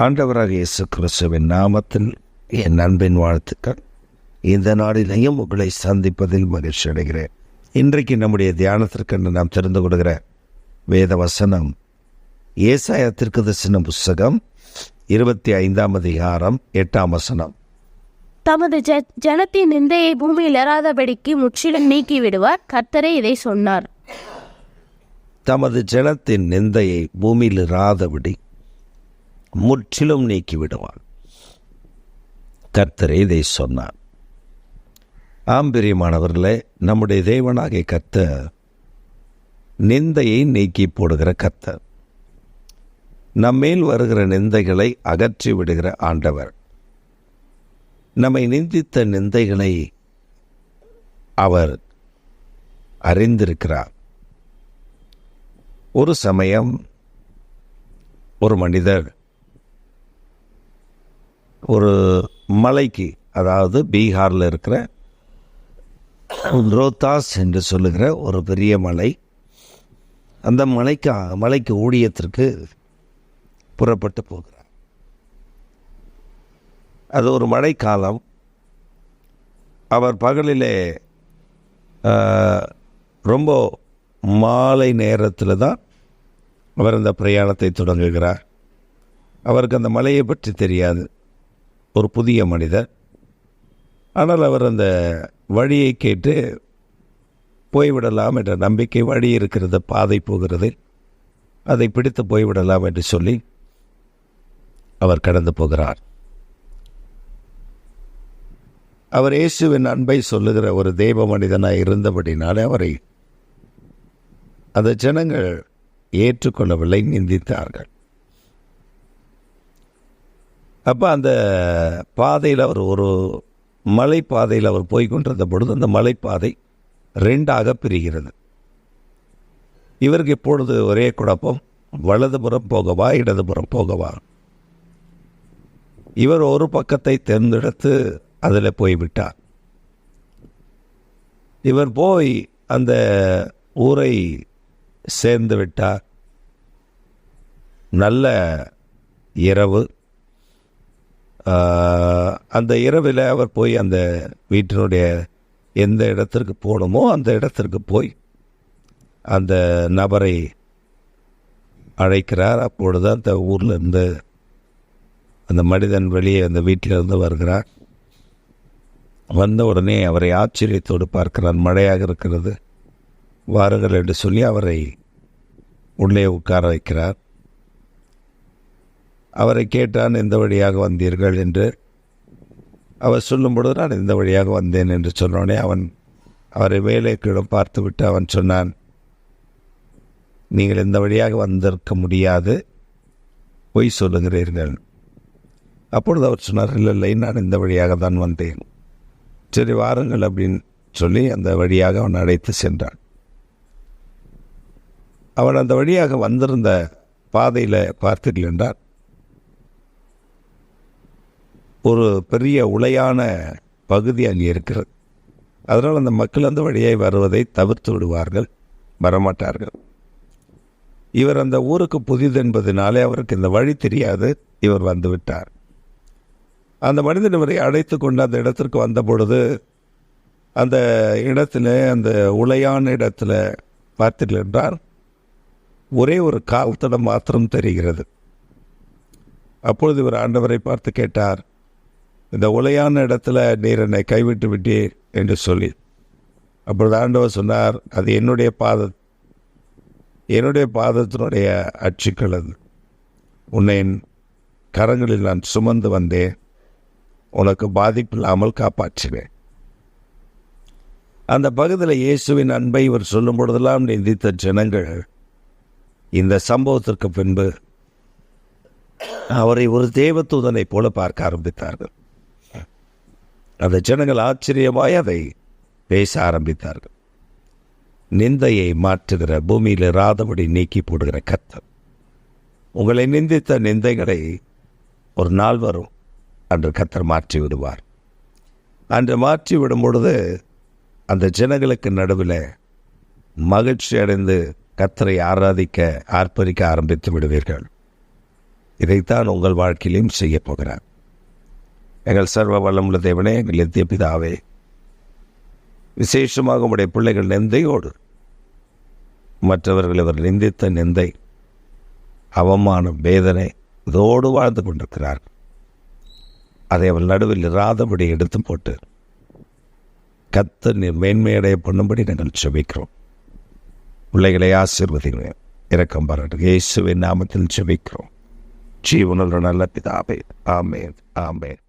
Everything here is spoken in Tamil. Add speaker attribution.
Speaker 1: ஆண்டவராக இயேசு கிறிஸ்துவின் நாமத்தில் என் அன்பின் வாழ்த்துக்கள். இந்த நாளிலேயும் உங்களை சந்திப்பதில் மகிழ்ச்சி அடைகிறேன். இன்றைக்கு நம்முடைய தியானத்திற்கென்று நாம் தெரிந்து கொள்கிற வேத வசனம் ஏசாயா தீர்க்கதரிசன புஸ்தகம் 25ஆம் அதிகாரம் 8ஆம் வசனம்.
Speaker 2: தமது ஜனத்தின் நிந்தையை பூமியில் இராதபடிக்கு முற்றிலும் நீக்கி விடுவார், கர்த்தரே இதை சொன்னார்.
Speaker 1: தமது ஜனத்தின் நிந்தையை பூமியில் இராதபடி முற்றிலும் நீக்கி விடுவார், கர்த்தரே இதை சொன்னார். பிரியமானவர்களே, நம்முடைய தேவனாகிய கர்த்தர் நிந்தையை நீக்கி போடுகிற கர்த்தர். நம்மேல் வருகிற நிந்தைகளை அகற்றி விடுகிற ஆண்டவர். நம்மை நிந்தித்த நிந்தைகளை அவர் அறிந்திருக்கிறார். ஒரு சமயம் ஒரு மனிதர் ஒரு மலைக்கு, அதாவது பீகாரில் இருக்கிற ரோத்தாஸ் என்று சொல்லுகிற ஒரு பெரிய மலை, அந்த மலைக்கு ஊழியத்திற்கு புறப்பட்டு போகிறார். அது ஒரு மழைக்காலம். அவர் பகலிலே ரொம்ப மாலை நேரத்தில் தான் அவர் அந்த பிரயாணத்தை தொடங்குகிறார். அவருக்கு அந்த மலையை பற்றி தெரியாது, ஒரு புதிய மனிதர். ஆனால் அவர் அந்த வழியை கேட்டு போய்விடலாம் என்ற நம்பிக்கை, வழி இருக்கிறது, பாதை போகிறது, அதை பிடித்து போய்விடலாம் என்று சொல்லி அவர் கடந்து போகிறார். அவர் இயேசுவின் அன்பை சொல்லுகிற ஒரு தெய்வ மனிதனாய் இருந்தபடினாலே அவரை அந்த ஜனங்கள் ஏற்றுக்கொள்ளவில்லை, நிந்தித்தார்கள். அப்போ அந்த பாதையில் அவர் ஒரு மலைப்பாதையில் அவர் போய்கொண்டிருந்த பொழுது அந்த மலைப்பாதை 2ஆக பிரிகிறது. இவருக்கு இப்பொழுது ஒரே குழப்பம், வலதுபுறம் போகவா இடதுபுறம் போகவா? இவர் ஒரு பக்கத்தை தேர்ந்தெடுத்து அதில் போய்விட்டார். இவர் போய் அந்த ஊரை சேர்ந்து விட்டார். நல்ல இரவு. அந்த இரவில் அவர் போய் அந்த வீட்டினுடைய எந்த இடத்திற்கு போகணுமோ அந்த இடத்திற்கு போய் அந்த நபரை அழைக்கிறார். அப்பொழுது அந்த ஊரில் இருந்து அந்த மனிதன் வெளியே அந்த வீட்டிலிருந்து வருகிறார். வந்த உடனே அவரை ஆச்சரியத்தோடு பார்க்கிறார். மழையாக இருக்கிறது, வாருங்கள் என்று சொல்லி அவரை உள்ளே உட்கார வைக்கிறார். அவரை கேட்டான், எந்த வழியாக வந்தீர்கள் என்று. அவர் சொல்லும்பொழுது நான் இந்த வழியாக வந்தேன் என்று சொன்னோடனே அவரை மேலே கீழே பார்த்துவிட்டு அவன் சொன்னான், நீங்கள் இந்த வழியாக வந்திருக்க முடியாது, பொய் சொல்லுகிறீர்கள். அப்பொழுது அவர் சொன்னார், இல்லை, நான் இந்த வழியாக தான் வந்தேன். சரி வாருங்கள் அப்படின்னு சொல்லி அந்த வழியாக அவன் அழைத்து சென்றான். அவன் அந்த வழியாக வந்திருந்த பாதையில் பார்த்தீர்கள் என்றால் ஒரு பெரிய உளையான பகுதி அங்கே இருக்கிறது. அதனால் அந்த மக்கள் அந்த வழியை வருவதை தவிர்த்து விடுவார்கள், வரமாட்டார்கள். இவர் அந்த ஊருக்கு புதிது என்பதனாலே அவருக்கு இந்த வழி தெரியாது. இவர் வந்து விட்டார். அந்த மனிதன் இவரை அழைத்து கொண்டு அந்த இடத்திற்கு வந்த பொழுது அந்த இடத்துல, அந்த உளையான இடத்துல பார்த்தீர்கள் என்றால் ஒரே ஒரு கால் தடம் மாத்திரம் தெரிகிறது. அப்பொழுது இவர் ஆண்டவரை பார்த்து கேட்டார், இந்த உளையான இடத்துல நீர் என்னை கைவிட்டு விட்டீர் என்று சொல்லி. அப்பொழுது ஆண்டவர் சொன்னார், அது என்னுடைய பாதத்தினுடைய அச்சுக்கள், அது உன்னை என் கரங்களில் நான் சுமந்து வந்தேன், உனக்கு பாதிப்பில்லாமல் காப்பாற்றுவேன். அந்த பகுதியில் இயேசுவின் அன்பை இவர் சொல்லும் பொழுதெல்லாம் நிந்தித்த ஜனங்கள் இந்த சம்பவத்திற்கு பின்பு அவரை ஒரு தேவதூதனை போல பார்க்க ஆரம்பித்தார்கள். அந்த ஜனங்கள் ஆச்சரியமாய் அதை பேச ஆரம்பித்தார்கள். நிந்தையை மாற்றுகிற, பூமியில் இராதபடி நீக்கி போடுகிற கர்த்தர். உங்களை நிந்தித்த நிந்தைகளை ஒரு நாள் வரும், அன்று கர்த்தர் மாற்றி விடுவார். அன்று மாற்றி விடும் பொழுது அந்த ஜனங்களுக்கு நடுவில் மகிழ்ச்சி அடைந்து கர்த்தரை ஆராதிக்க ஆர்ப்பரிக்க ஆரம்பித்து விடுவீர்கள். இதைத்தான் உங்கள் வாழ்க்கையிலும் செய்ய போகிறார். எங்கள் சர்வ வல்லமுள்ள தேவனே, எங்கள் நித்திய பிதாவே, விசேஷமாக உடைய பிள்ளைகள் நிந்தையோடு, மற்றவர்கள் இவர் நிந்தித்த நிந்தை, அவமானம், வேதனை இதோடு வாழ்ந்து கொண்டிருக்கிறார். அதை அவள் நடுவில் இராதபடி எடுத்து போட்டு கர்த்தர் நீர் மேன்மையடைய பண்ணும்படி நாங்கள் செபிக்கிறோம். பிள்ளைகளை ஆசீர்வதிக்கிறேன். இரக்கம் பாராட்டு இயேசுவின் நாமத்தில் செபிக்கிறோம். ஜீவனுள்ள நல்ல பிதாவே. ஆமென், ஆமென்.